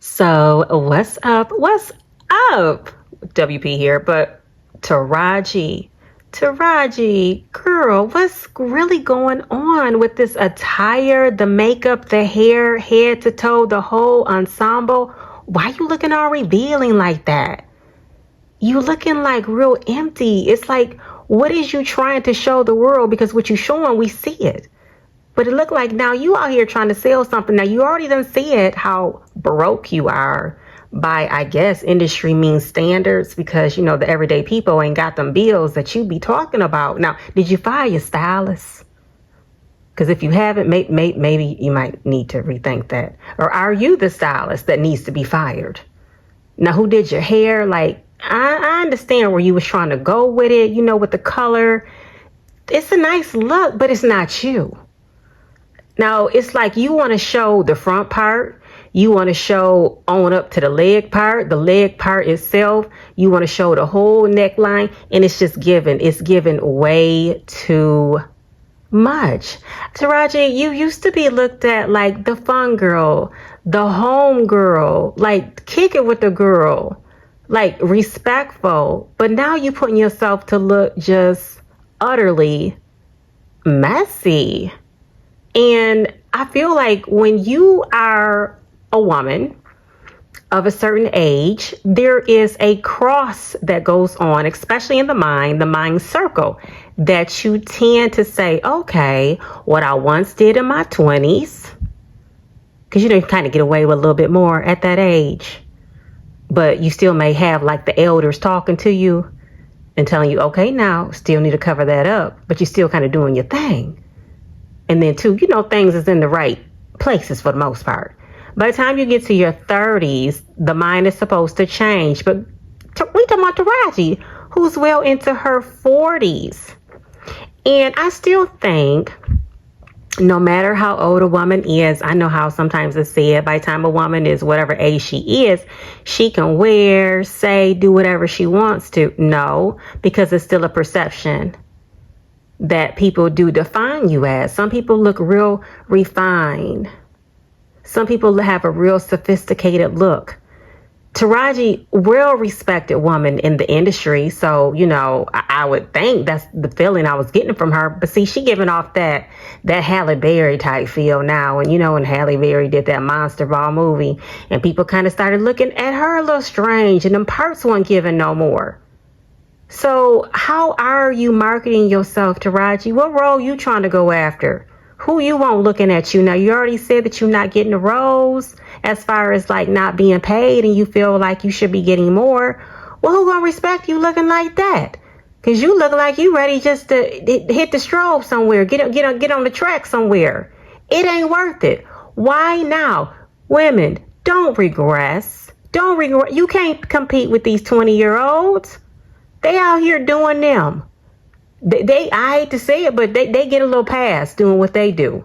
So, what's up? What's up? WP here, but Taraji, girl, what's really going on with this attire, the makeup, the hair, head to toe, the whole ensemble? Why you looking all revealing like that? You looking like real empty. It's like, what is you trying to show the world? Because what you showing, we see it. But it looked like now you out here trying to sell something. Now you already done said how broke you are by, I guess, industry means standards because, the everyday people ain't got them bills that you be talking about. Now, did you fire your stylist? Because if you haven't, maybe you might need to rethink that. Or are you the stylist that needs to be fired? Now, who did your hair? Like, I understand where you was trying to go with it, with the color. It's a nice look, but it's not you. Now, it's like you want to show the front part. You want to show on up to the leg part itself. You want to show the whole neckline. And it's giving way too much. Taraji, you used to be looked at like the fun girl, the home girl, like kick it with the girl, like respectful. But now you putting yourself to look just utterly messy. And I feel like when you are a woman of a certain age, there is a cross that goes on, especially in the mind circle, that you tend to say, okay, what I once did in my 20s, because you kind of get away with a little bit more at that age, but you still may have like the elders talking to you and telling you, okay, now still need to cover that up, but you're still kind of doing your thing. And then too, things is in the right places for the most part. By the time you get to your 30s, the mind is supposed to change. But we talking about Taragi, who's well into her 40s. And I still think, no matter how old a woman is, I know how sometimes it's said, by the time a woman is whatever age she is, she can wear, say, do whatever she wants to. No, because it's still a perception that people do define you as. Some people look real refined. Some people have a real sophisticated look. Taraji, well-respected woman in the industry. So, I would think that's the feeling I was getting from her. But see, she giving off that Halle Berry type feel now. And, when Halle Berry did that Monster Ball movie and people kind of started looking at her a little strange and them parts weren't giving no more. So how are you marketing yourself, Taraji? What role you trying to go after? Who you want looking at you? Now, you already said that you're not getting the roles as far as like not being paid and you feel like you should be getting more. Well, who gonna respect you looking like that? Because you look like you ready just to hit the strobe somewhere, get on the track somewhere. It ain't worth it. Why now? Women, don't regress. Don't regret. You can't compete with these 20-year-olds. They out here doing them. I hate to say it, but they get a little pass doing what they do.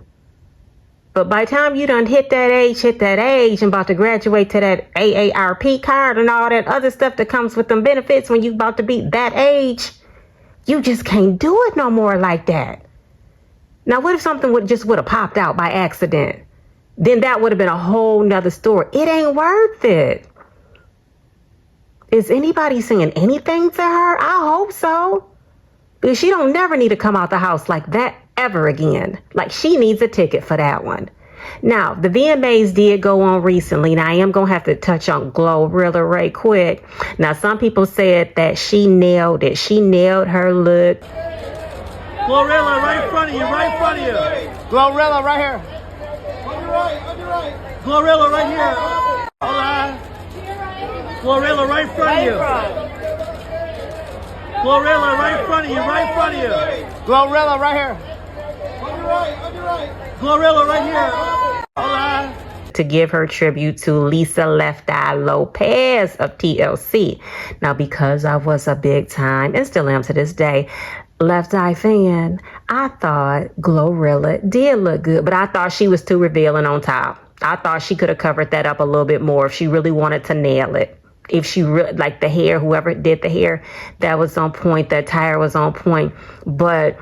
But by the time you done hit that age and about to graduate to that AARP card and all that other stuff that comes with them benefits when you about to be that age, you just can't do it no more like that. Now, what if something would have popped out by accident? Then that would have been a whole nother story. It ain't worth it. Is anybody saying anything to her? I hope so. Because she don't never need to come out the house like that ever again. Like she needs a ticket for that one. Now, the VMAs did go on recently. Now, I am going to have to touch on Glorrilla right quick. Now, some people said that she nailed it. She nailed her look. Glorrilla right in front of you, Glorrilla right here. On your right. Glorrilla right here. Hold on. Glorrilla right in front of you. Glorrilla right in front of you, Glorrilla right here. On your right. Glorrilla right here. Hold on. To give her tribute to Lisa Left Eye Lopez of TLC. Now, because I was a big time, and still am to this day, Left Eye fan, I thought Glorrilla did look good, but I thought she was too revealing on top. I thought she could have covered that up a little bit more if she really wanted to nail it. If she really, like the hair, whoever did the hair, that was on point. That attire was on point. But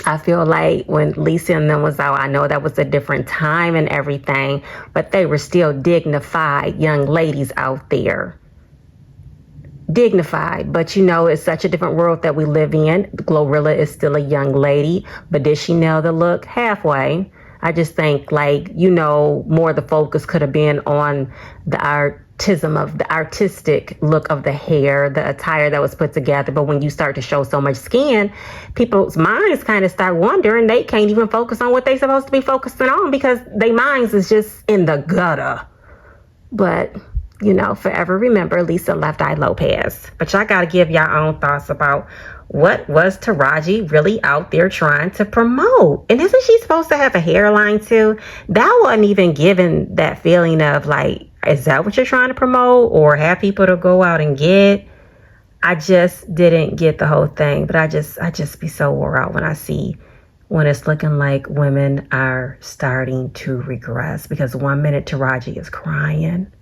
I feel like when Lisa and them was out, I know that was a different time and everything, but they were still dignified young ladies out there. Dignified, but you know, it's such a different world that we live in. Glorrilla is still a young lady, but did she nail the look? Halfway. I just think, like, you know, more of the focus could have been on the artistic look of the hair, the attire that was put together. But when you start to show so much skin, people's minds kind of start wondering. They can't even focus on what they're supposed to be focusing on because their minds is just in the gutter. But, you know, forever remember Lisa Left Eye Lopez. But y'all got to give y'all own thoughts about what was Taragi really out there trying to promote. And isn't she supposed to have a hairline too? That wasn't even given that feeling of like, is that what you're trying to promote or have people to go out and get? I just didn't get the whole thing. But I just be so wore out when it's looking like women are starting to regress. Because 1 minute Taragi is crying.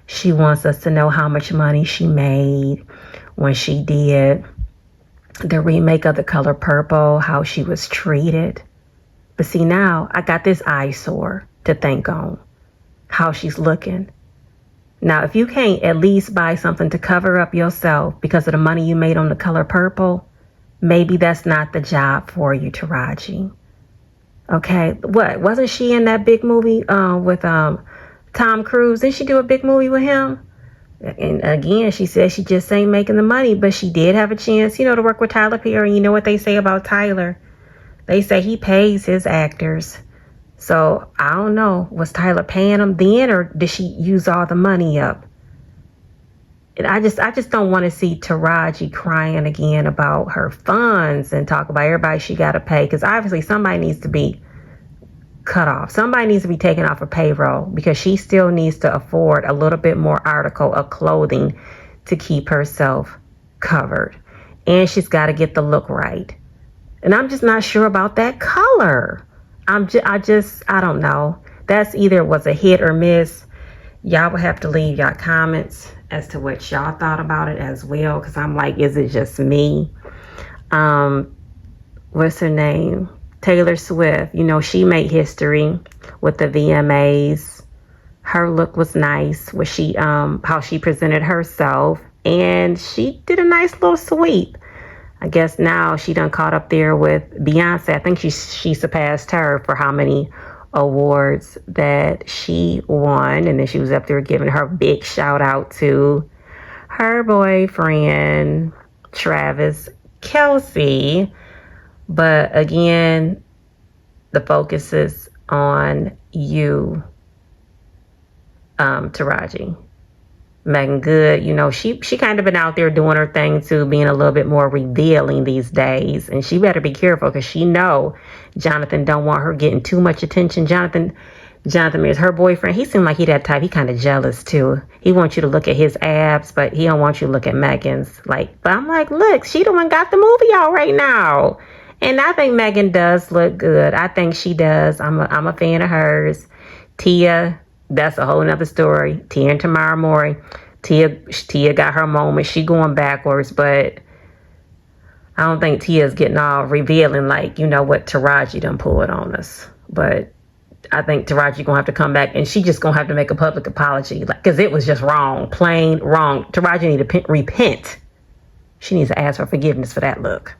She wants us to know how much money she made when she did the remake of The Color Purple, how she was treated. But see, now I got this eyesore to think on, how she's looking. Now, if you can't at least buy something to cover up yourself because of the money you made on The Color Purple, maybe that's not the job for you, Taragi. Okay, what? Wasn't she in that big movie with Tom Cruise? Didn't she do a big movie with him? And again, she said she just ain't making the money, but she did have a chance, you know, to work with Tyler Perry. And you know what they say about Tyler? They say he pays his actors. So I don't know. Was Tyler paying him then, or did she use all the money up? And I just don't want to see Taragi crying again about her funds and talk about everybody she got to pay, because obviously somebody needs to be cut off. Somebody needs to be taken off of payroll because she still needs to afford a little bit more article of clothing to keep herself covered. And she's got to get the look right. And I'm just not sure about that color. I don't know. That's either was a hit or miss. Y'all will have to leave y'all comments as to what y'all thought about it as well. Because I'm like, is it just me? What's her name? Taylor Swift, you know, she made history with the VMAs. Her look was nice, how she presented herself, and she did a nice little sweep. I guess now she done caught up there with Beyonce. I think she surpassed her for how many awards that she won, and then she was up there giving her big shout out to her boyfriend, Travis Kelce. But again, the focus is on you, Taragi. Megan Good, you know, she kind of been out there doing her thing too, being a little bit more revealing these days. And she better be careful because she know Jonathan don't want her getting too much attention. Jonathan is her boyfriend. He seemed like he that type. He kind of jealous too. He wants you to look at his abs, but he don't want you to look at Megan's. But I'm like, look, she the one got the movie out right now. And I think Megan does look good. I think she does. I'm a fan of hers. Tia, that's a whole nother story. Tia and Tamara Mowry. Tia got her moment. She going backwards, but I don't think Tia's getting all revealing like, you know, what Taragi done pulled on us. But I think Taraji gonna have to come back, and she just gonna have to make a public apology, because it was just wrong, plain wrong. Taraji need to repent. She needs to ask for forgiveness for that look.